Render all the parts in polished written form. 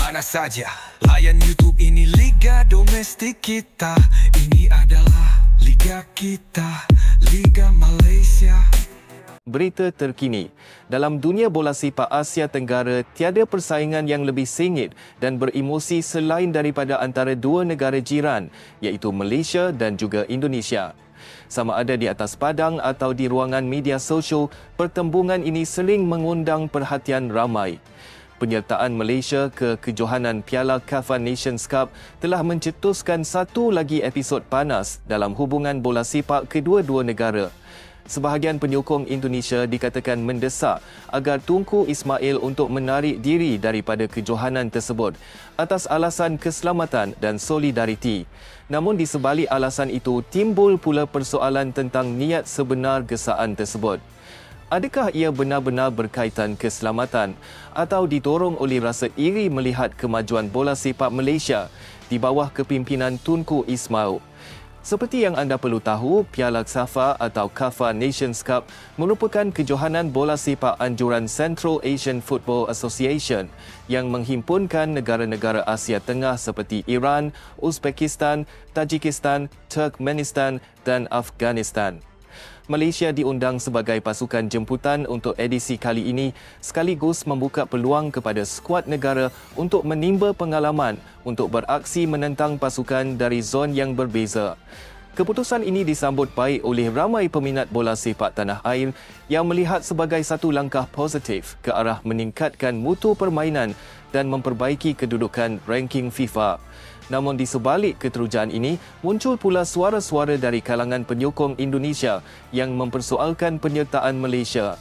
mana saja. Layan YouTube, ini Liga Domestik kita. Ini adalah Liga kita, Liga Malaysia. Berita terkini. Dalam dunia bola sepak Asia Tenggara, tiada persaingan yang lebih sengit dan beremosi selain daripada antara dua negara jiran, iaitu Malaysia dan juga Indonesia. Sama ada di atas padang atau di ruangan media sosial, pertembungan ini sering mengundang perhatian ramai. Penyertaan Malaysia ke kejohanan Piala KAFA Nations Cup telah mencetuskan satu lagi episod panas dalam hubungan bola sepak kedua-dua negara. Sebahagian penyokong Indonesia dikatakan mendesak agar Tunku Ismail untuk menarik diri daripada kejohanan tersebut atas alasan keselamatan dan solidariti. Namun di sebalik alasan itu, timbul pula persoalan tentang niat sebenar gesaan tersebut. Adakah ia benar-benar berkaitan keselamatan atau didorong oleh rasa iri melihat kemajuan bola sepak Malaysia di bawah kepimpinan Tunku Ismail? Seperti yang anda perlu tahu, Piala KAFA atau KAFA Nations Cup merupakan kejohanan bola sepak anjuran Central Asian Football Association yang menghimpunkan negara-negara Asia Tengah seperti Iran, Uzbekistan, Tajikistan, Turkmenistan dan Afghanistan. Malaysia diundang sebagai pasukan jemputan untuk edisi kali ini sekaligus membuka peluang kepada skuad negara untuk menimba pengalaman untuk beraksi menentang pasukan dari zon yang berbeza. Keputusan ini disambut baik oleh ramai peminat bola sepak tanah air yang melihat sebagai satu langkah positif ke arah meningkatkan mutu permainan dan memperbaiki kedudukan ranking FIFA. Namun di sebalik keterujaan ini, muncul pula suara-suara dari kalangan penyokong Indonesia yang mempersoalkan penyertaan Malaysia.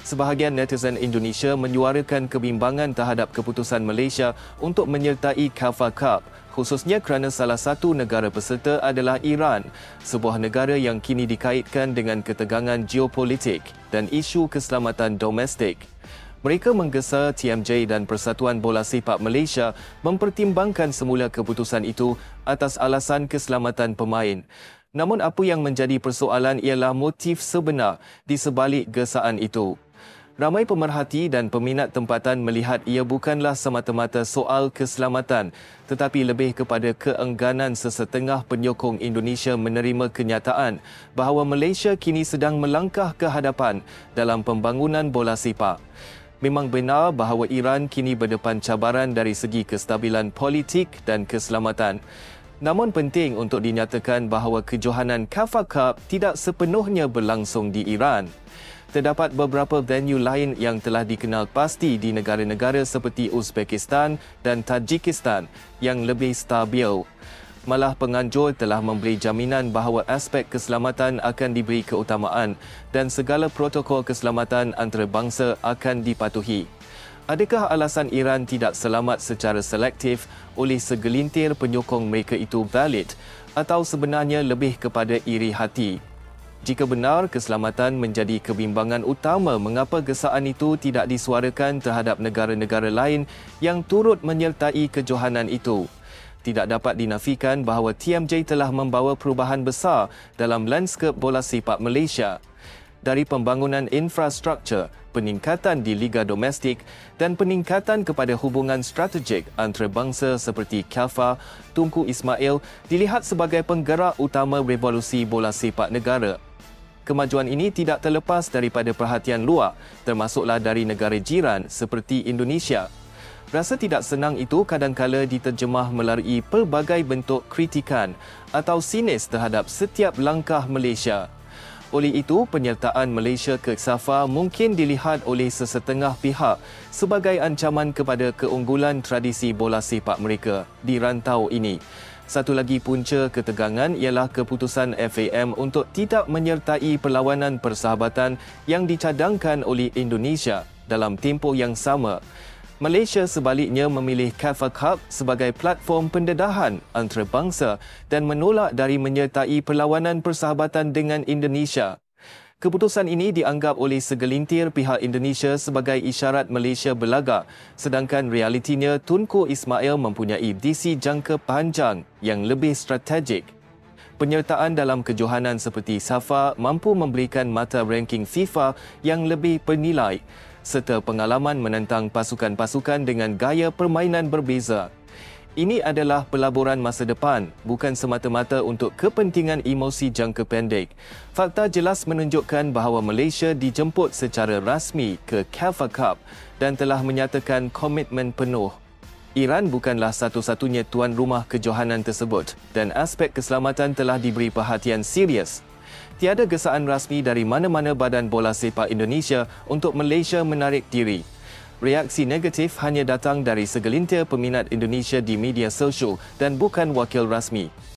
Sebahagian netizen Indonesia menyuarakan kebimbangan terhadap keputusan Malaysia untuk menyertai KAFA Cup, khususnya kerana salah satu negara peserta adalah Iran, sebuah negara yang kini dikaitkan dengan ketegangan geopolitik dan isu keselamatan domestik. Mereka menggesa TMJ dan Persatuan Bola Sepak Malaysia mempertimbangkan semula keputusan itu atas alasan keselamatan pemain. Namun apa yang menjadi persoalan ialah motif sebenar di sebalik gesaan itu. Ramai pemerhati dan peminat tempatan melihat ia bukanlah semata-mata soal keselamatan, tetapi lebih kepada keengganan sesetengah penyokong Indonesia menerima kenyataan bahawa Malaysia kini sedang melangkah ke hadapan dalam pembangunan bola sepak. Memang benar bahawa Iran kini berdepan cabaran dari segi kestabilan politik dan keselamatan. Namun penting untuk dinyatakan bahawa kejohanan KAFA Cup tidak sepenuhnya berlangsung di Iran. Terdapat beberapa venue lain yang telah dikenal pasti di negara-negara seperti Uzbekistan dan Tajikistan yang lebih stabil. Malah penganjur telah memberi jaminan bahawa aspek keselamatan akan diberi keutamaan dan segala protokol keselamatan antarabangsa akan dipatuhi. Adakah alasan Iran tidak selamat secara selektif oleh segelintir penyokong mereka itu valid atau sebenarnya lebih kepada iri hati? Jika benar keselamatan menjadi kebimbangan utama mengapa gesaan itu tidak disuarakan terhadap negara-negara lain yang turut menyertai kejohanan itu? Tidak dapat dinafikan bahawa TMJ telah membawa perubahan besar dalam lanskap bola sepak Malaysia. Dari pembangunan infrastruktur, peningkatan di liga domestik dan peningkatan kepada hubungan strategik antarabangsa seperti KAFA, Tunku Ismail dilihat sebagai penggerak utama revolusi bola sepak negara. Kemajuan ini tidak terlepas daripada perhatian luar, termasuklah dari negara jiran seperti Indonesia. Rasa tidak senang itu kadangkala diterjemah melalui pelbagai bentuk kritikan atau sinis terhadap setiap langkah Malaysia. Oleh itu, penyertaan Malaysia ke KAFA mungkin dilihat oleh sesetengah pihak sebagai ancaman kepada keunggulan tradisi bola sepak mereka di rantau ini. Satu lagi punca ketegangan ialah keputusan FAM untuk tidak menyertai perlawanan persahabatan yang dicadangkan oleh Indonesia dalam tempoh yang sama. Malaysia sebaliknya memilih KAFA Cup sebagai platform pendedahan antarabangsa dan menolak dari menyertai perlawanan persahabatan dengan Indonesia. Keputusan ini dianggap oleh segelintir pihak Indonesia sebagai isyarat Malaysia berlagak, sedangkan realitinya Tunku Ismail mempunyai visi jangka panjang yang lebih strategik. Penyertaan dalam kejohanan seperti SAFA mampu memberikan mata ranking FIFA yang lebih bernilai. serta pengalaman menentang pasukan-pasukan dengan gaya permainan berbeza. Ini adalah pelaburan masa depan, bukan semata-mata untuk kepentingan emosi jangka pendek. Fakta jelas menunjukkan bahawa Malaysia dijemput secara rasmi ke CAF Cup dan telah menyatakan komitmen penuh. Iran bukanlah satu-satunya tuan rumah kejohanan tersebut dan aspek keselamatan telah diberi perhatian serius. Tiada gesaan rasmi dari mana-mana badan bola sepak Indonesia untuk Malaysia menarik diri. Reaksi negatif hanya datang dari segelintir peminat Indonesia di media sosial dan bukan wakil rasmi.